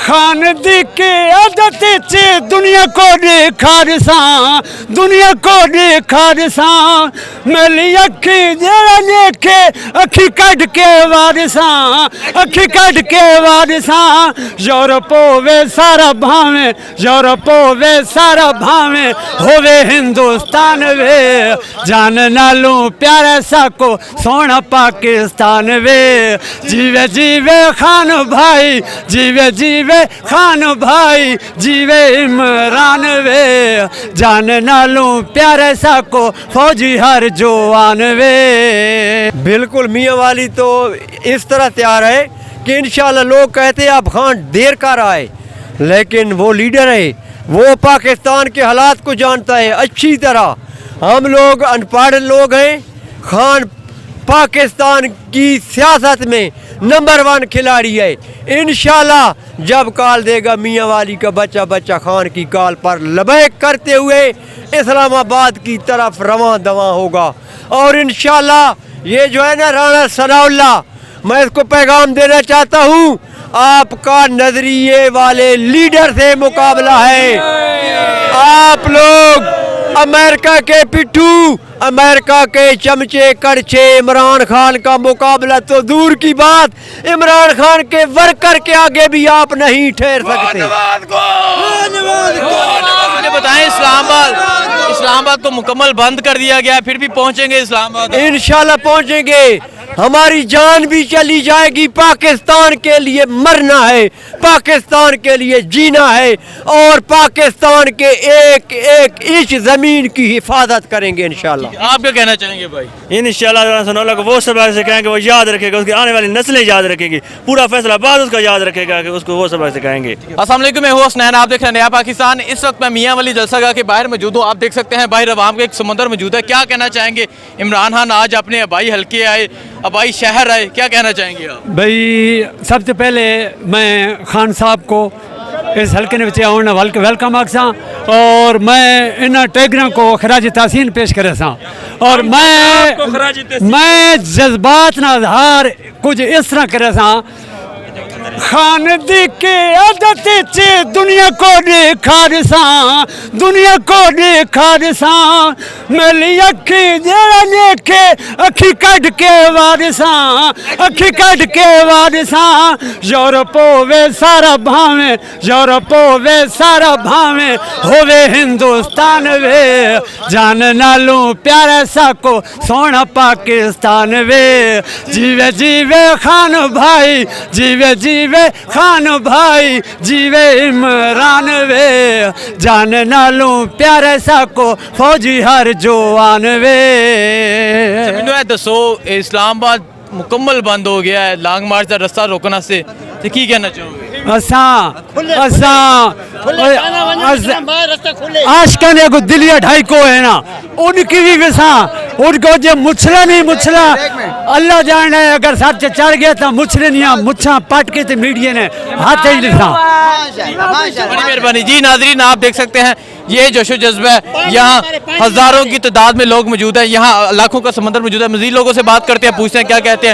खान दी के आदत चे दुनिया को दिखार सा दुनिया को दिखार सा मेरी अखी जरा लेके अखी कट के वारसा अखी कट के वारसा यूरोप होवे सारा भावे यूरोप होवे सारा भावे होवे हिंदुस्तान वे जान नालू प्यारा सा को सोना पाकिस्तान वे जीवे जीवे खान भाई जीवे जीवे खान भाई जीवे इमरान वे जान नालू प्यारे सा को फौजी हर जवान वे। बिल्कुल मियाँ वाली तो इस तरह तैयार है कि इंशाल्लाह लोग कहते हैं अब खान देर कर आए, लेकिन वो लीडर है, वो पाकिस्तान के हालात को जानता है अच्छी तरह। हम लोग अनपढ़ लोग हैं, खान पाकिस्तान की सियासत में नंबर 1 खिलाड़ी है। इंशाल्लाह जब कॉल देगा मियाँ वाली का बच्चा बच्चा खान की कॉल पर लबैक करते हुए इस्लामाबाद की तरफ रवां दवां होगा। और इंशाल्लाह ये जो है ना राणा सनाउल्लाह, मैं इसको पैगाम देना चाहता हूँ, आपका नजरिए वाले लीडर से मुकाबला है। आप लोग अमेरिका के पिट्ठू, अमेरिका के चमचे कड़छे इमरान खान का मुकाबला तो दूर की बात, इमरान खान के वर्कर के आगे भी आप नहीं ठहर सकते। मुझे बताएं, इस्लामाबाद को मुकम्मल बंद कर दिया गया, फिर भी पहुंचेंगे इस्लामाबाद? इंशाल्लाह पहुंचेंगे, हमारी जान भी चली जाएगी। पाकिस्तान के लिए मरना है, पाकिस्तान के लिए जीना है और पाकिस्तान के एक एक इंच जमीन की हिफाजत करेंगे इंशाल्लाह। आप क्या कहना चाहेंगे भाई? इंशाल्लाह सनाउल्लाह को वो सबक सिखाएंगे, वो याद रखेगा, उसकी आने वाली नस्लें याद रखेगी, पूरा फैसलाबाद उसका याद रखेगा कि उसको वो सबक सिखाएंगे। अस्सलाम वालेकुम, मैं हूँ हसनैन, आप देख रहे हैं नया पाकिस्तान। इस वक्त मैं मियाँ वाली जलसागाह के बाहर मौजूद हूँ। आप देख सकते हैं बाहर अवाम का एक समंदर मौजूद है। क्या कहना चाहेंगे? इमरान खान आज अपने आबाई हल्के आए, आबाई शहर आए, क्या कहना चाहेंगे आप? भाई सबसे पहले मैं खान साहब को इस हल्के ने आने वेलकम आखसा और मैं इन टैगरों को खराज तहसीन पेश करे सा। और मैं जज्बात ना इजहार कुछ इस तरह करे सा, खान दी के आदत चे दुनिया को दिखार सा दुनिया को दिखार सा मेरी अखी जरा लेके अखी कट के वारसा अखी कट के वारसा यूरोप होवे सारा भावे यूरोप होवे सारा भावे होवे हिंदुस्तान वे जान नालू प्यारा सा को सोना पाकिस्तान वे जीवे जीवे खान भाई जीवे जीवे खान भाई जीवे इमरान वे जान नालू प्यारे सा को फौजी हर जवान वे। मैनू दसो, इस्लामाबाद मुकम्मल बंद हो गया है लॉन्ग मार्च का रास्ता रोकना से, तो की कहना चाहोगे? आशका ने को दिलिया ढाई को है ना, उनकी भी वैसा उनको जो मुछला नहीं मुछला अल्लाह जाने है, अगर सच चढ़ गया तो मुछले नहीं मुछा पट के तो मीडिया ने हाथ ही लिखा। बड़ी मेहरबानी जी। नाजरीन आप देख सकते हैं ये जोशो जज्बा है, यहाँ हज़ारों की तादाद में लोग मौजूद हैं, यहाँ लाखों का समंदर मौजूद है। मज़ीद लोगों से बात करते हैं, पूछते हैं क्या कहते हैं।